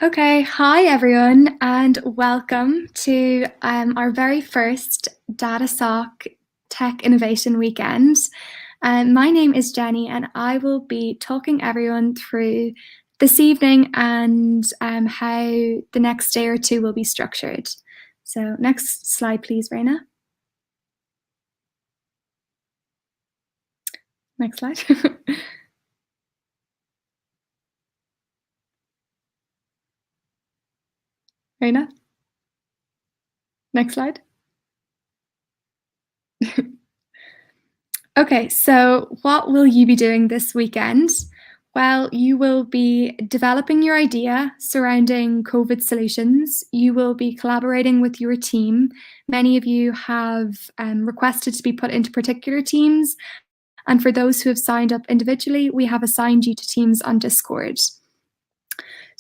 Okay, hi everyone, and welcome to our very first Data Soc Tech Innovation Weekend. My name is Jenny, and I will be talking everyone through this evening and how the next day or two will be structured. So, next slide, please, Raina. Next slide. Raina, next slide. Okay, so what will you be doing this weekend? Well, you will be developing your idea surrounding COVID solutions. You will be collaborating with your team. Many of you have requested to be put into particular teams. And for those who have signed up individually, we have assigned you to teams on Discord.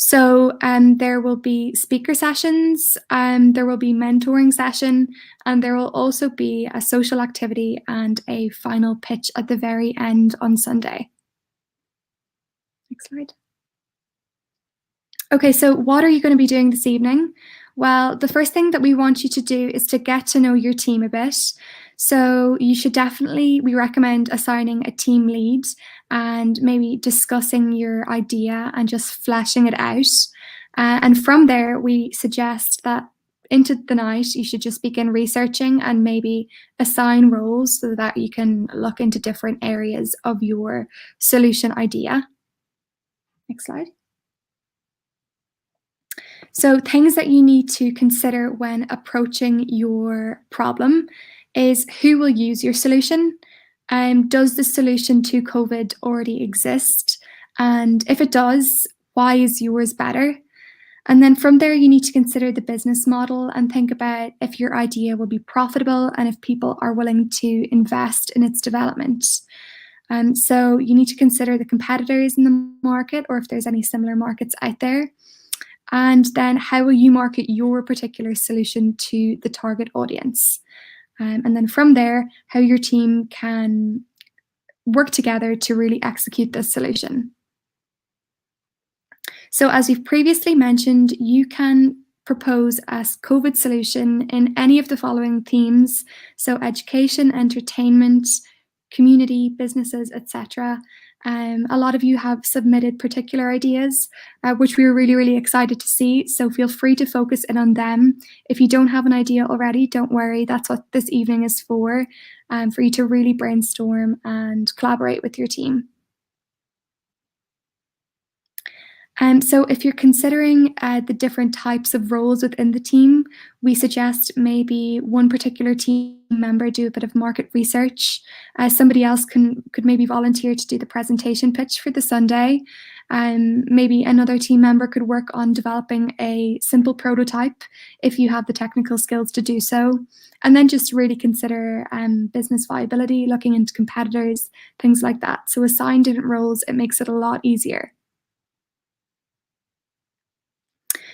So there will be speaker sessions, there will be mentoring session, and there will also be a social activity and a final pitch at the very end on Sunday. Next slide. Okay, so what are you going to be doing this evening? Well, the first thing that we want you to do is to get to know your team a bit. So you should definitely, we recommend assigning a team lead and maybe discussing your idea and just fleshing it out. And from there, we suggest that into the night, you should just begin researching and maybe assign roles so that you can look into different areas of your solution idea. Next slide. So things that you need to consider when approaching your problem is who will use your solution? Does the solution to COVID already exist? And if it does, why is yours better? And then from there, you need to consider the business model and think about if your idea will be profitable and if people are willing to invest in its development. So you need to consider the competitors in the market or if there's any similar markets out there. And then how will you market your particular solution to the target audience? And then from there, how your team can work together to really execute this solution. So as we've previously mentioned, you can propose a COVID solution in any of the following themes. So education, entertainment, community, businesses, etc. A lot of you have submitted particular ideas, which we were really excited to see. So feel free to focus in on them. If you don't have an idea already, don't worry. That's what this evening is for you to really brainstorm and collaborate with your team. So if you're considering the different types of roles within the team, we suggest maybe one particular team member do a bit of market research. Somebody else could maybe volunteer to do the presentation pitch for the Sunday. Maybe another team member could work on developing a simple prototype if you have the technical skills to do so. And then just really consider business viability, looking into competitors, things like that. So assign different roles, it makes it a lot easier.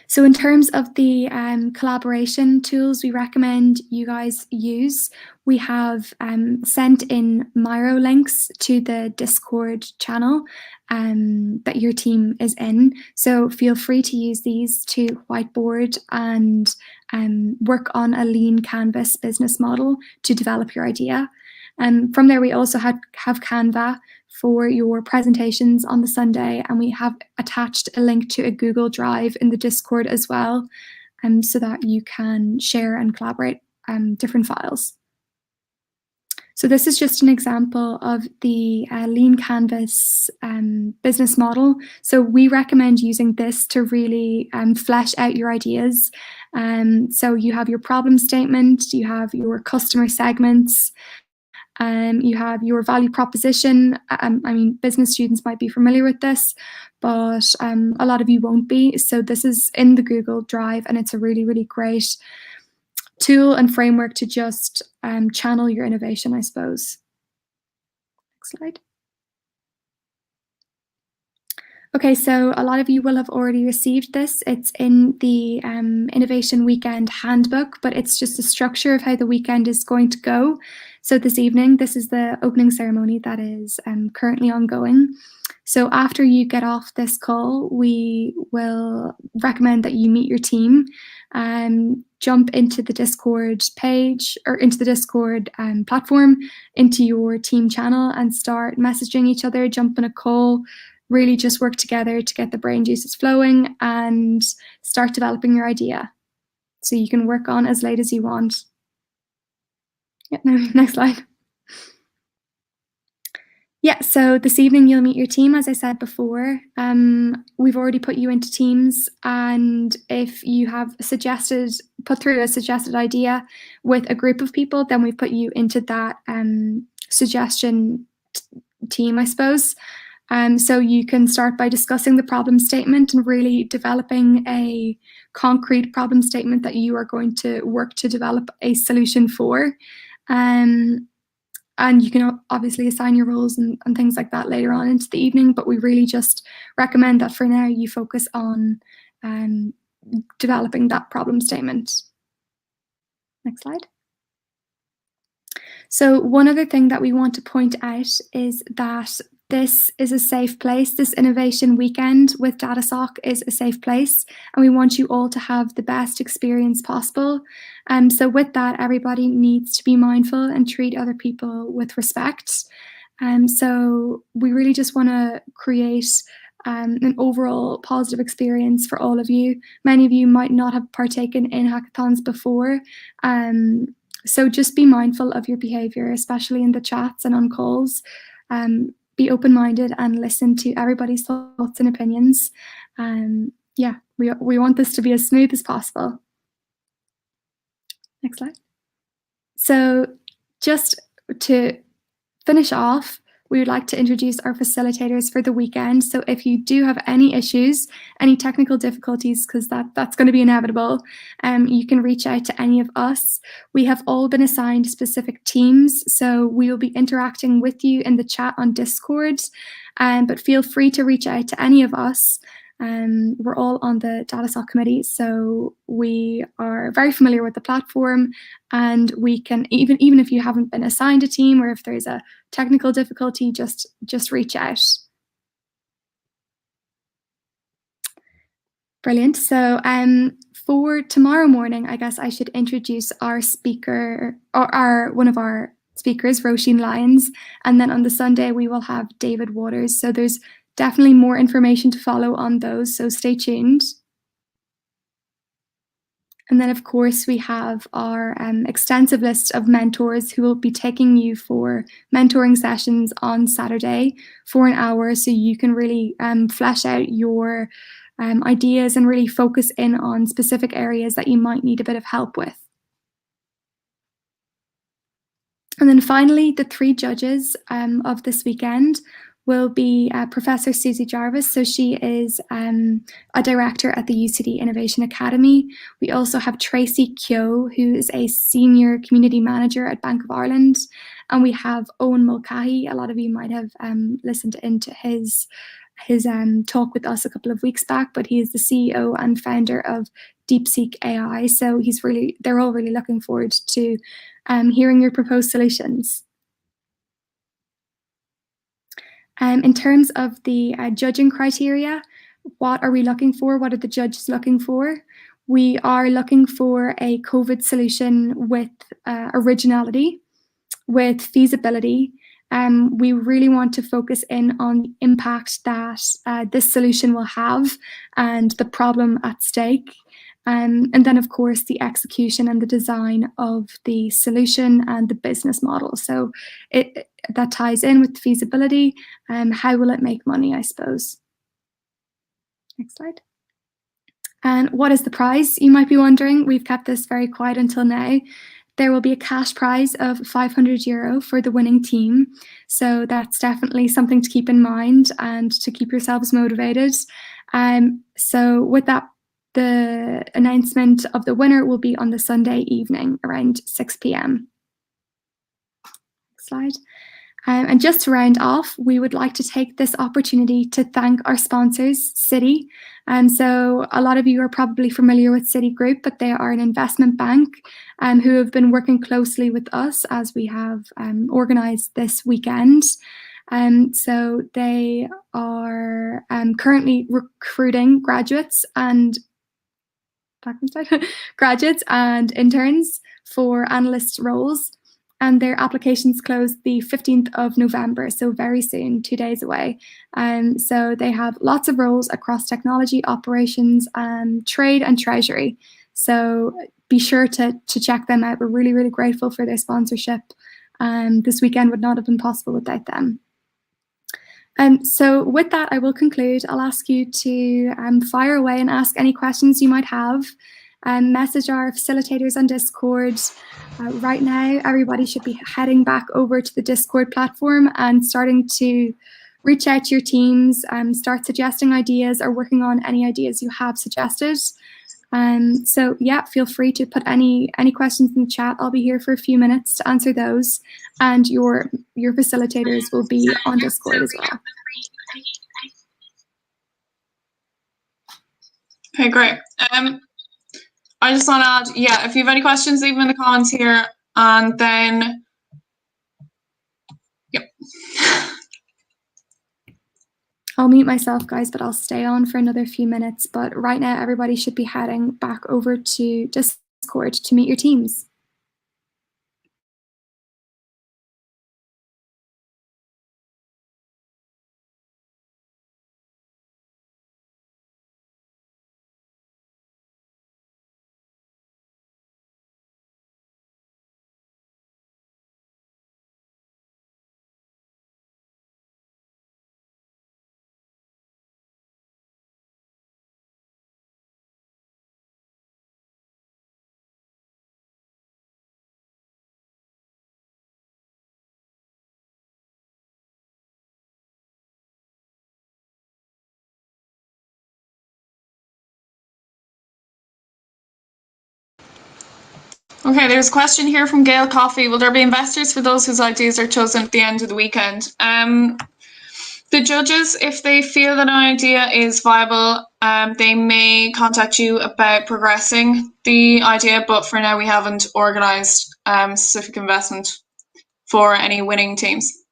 So in terms of the collaboration tools we recommend you guys use, we have sent in Miro links to the Discord channel that your team is in. So feel free to use these to whiteboard and work on a lean canvas business model to develop your idea. And from there, we also have Canva for your presentations on the Sunday, and we have attached a link to a Google Drive in the Discord as well, so that you can share and collaborate different files. So this is just an example of the Lean Canvas business model. So we recommend using this to really flesh out your ideas. So you have your problem statement, you have your customer segments, you have your value proposition. I mean, business students might be familiar with this, but a lot of you won't be. So this is in the Google Drive, and it's a really great tool and framework to just channel your innovation, I suppose. Next slide. Okay, so a lot of you will have already received this. It's in the Innovation Weekend Handbook, but it's just a structure of how the weekend is going to go. So this evening, this is the opening ceremony that is currently ongoing. So after you get off this call, we will recommend that you meet your team, jump into the Discord page or into the Discord platform, into your team channel, and start messaging each other, jump on a call, really just work together to get the brain juices flowing and start developing your idea. So you can work on as late as you want. Yeah, no, next slide. Yeah, so this evening you'll meet your team, as I said before. We've already put you into teams, and if you have put through a suggested idea with a group of people, then we've put you into that suggestion team, I suppose. So you can start by discussing the problem statement and really developing a concrete problem statement that you are going to work to develop a solution for. And you can obviously assign your roles and things like that later on into the evening, but we really just recommend that for now you focus on developing that problem statement. Next slide. So one other thing that we want to point out is that this is a safe place. This innovation weekend with DataSoc is a safe place, and we want you all to have the best experience possible. So with that, everybody needs to be mindful and treat other people with respect. So we really just want to create an overall positive experience for all of you. Many of you might not have partaken in hackathons before. So just be mindful of your behavior, especially in the chats and on calls. Be open-minded and listen to everybody's thoughts and opinions. Yeah, we want this to be as smooth as possible. Next slide. So just to finish off, we would like to introduce our facilitators for the weekend. So if you do have any issues, any technical difficulties, because that's going to be inevitable, you can reach out to any of us. We have all been assigned specific teams, so we will be interacting with you in the chat on Discord, but feel free to reach out to any of us. We're all on the DataSoc committee, so we are very familiar with the platform, and we can, even if you haven't been assigned a team or if there's a technical difficulty, just reach out. Brilliant. So for tomorrow morning, I guess I should introduce our speaker, or one of our speakers, Roisin Lyons, and then on the Sunday we will have David Waters. So there's definitely more information to follow on those, so stay tuned. And then, of course, we have our extensive list of mentors who will be taking you for mentoring sessions on Saturday for an hour, so you can really flesh out your ideas and really focus in on specific areas that you might need a bit of help with. And then finally, the three judges of this weekend will be Professor Susie Jarvis. So she is a director at the UCD Innovation Academy. We also have Tracy Kyo, who is a senior community manager at Bank of Ireland. And we have Owen Mulcahy. A lot of you might have listened into his talk with us a couple of weeks back, but he is the CEO and founder of DeepSeek AI. So they're all really looking forward to hearing your proposed solutions. In terms of the judging criteria, what are we looking for? What are the judges looking for? We are looking for a COVID solution with originality, with feasibility. We really want to focus in on the impact that this solution will have and the problem at stake. And then, of course, the execution and the design of the solution and the business model. So that ties in with feasibility. How will it make money, I suppose? Next slide. And what is the prize? You might be wondering. We've kept this very quiet until now. There will be a cash prize of €500 for the winning team. So that's definitely something to keep in mind and to keep yourselves motivated. So with that, the announcement of the winner will be on the Sunday evening around 6 p.m. Next slide. And just to round off, we would like to take this opportunity to thank our sponsors, Citi. So a lot of you are probably familiar with Citigroup, but they are an investment bank who have been working closely with us as we have organised this weekend. So they are currently recruiting graduates and interns for analyst roles, and their applications close the 15th of November, so very soon, 2 days away. So they have lots of roles across technology, operations, trade, and treasury. So be sure to check them out. We're really, really grateful for their sponsorship. This weekend would not have been possible without them. So with that, I will conclude. I'll ask you to fire away and ask any questions you might have. Message our facilitators on Discord. Right now, everybody should be heading back over to the Discord platform and starting to reach out to your teams, start suggesting ideas or working on any ideas you have suggested. So yeah, feel free to put any questions in the chat. I'll be here for a few minutes to answer those, and your facilitators will be on Discord as well. Okay, great. I just want to add, yeah, if you have any questions, leave them in the comments here, and then, yep. I'll mute myself, guys, but I'll stay on for another few minutes. But right now, everybody should be heading back over to Discord to meet your teams. Okay, there's a question here from Gail Coffey. Will there be investors for those whose ideas are chosen at the end of the weekend? The judges, if they feel that an idea is viable, they may contact you about progressing the idea, but for now we haven't organised specific investment for any winning teams.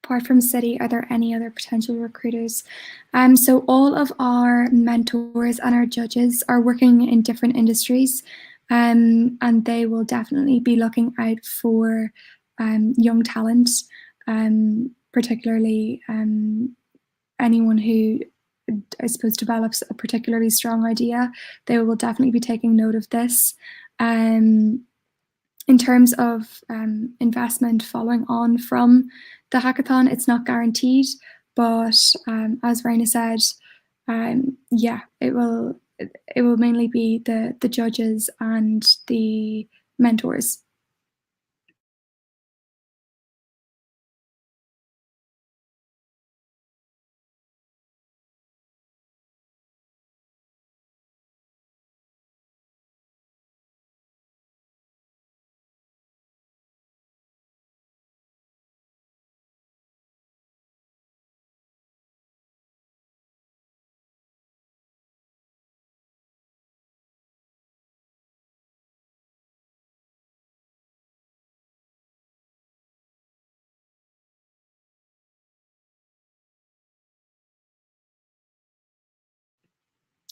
Apart from Citi, are there any other potential recruiters? So all of our mentors and our judges are working in different industries, and they will definitely be looking out for young talent, particularly anyone who, I suppose, develops a particularly strong idea. They will definitely be taking note of this. In terms of investment following on from the hackathon, it's not guaranteed, but as Raina said, yeah, it will mainly be the judges and the mentors.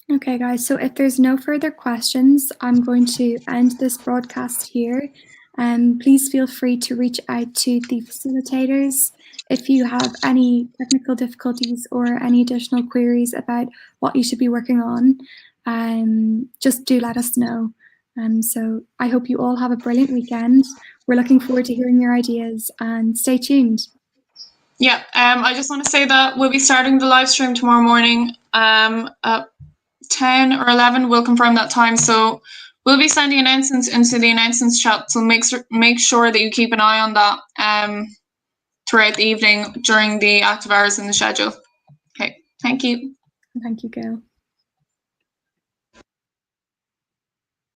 Okay, guys, so if there's no further questions, I'm going to end this broadcast here. Please feel free to reach out to the facilitators if you have any technical difficulties or any additional queries about what you should be working on. Just do let us know. So I hope you all have a brilliant weekend. We're looking forward to hearing your ideas, and stay tuned. Yeah, I just want to say that we'll be starting the live stream tomorrow morning at 10 or 11. We'll confirm that time. So we'll be sending announcements into the announcements chat. So make sure that you keep an eye on that throughout the evening during the active hours in the schedule. Okay, thank you. Thank you, Gail.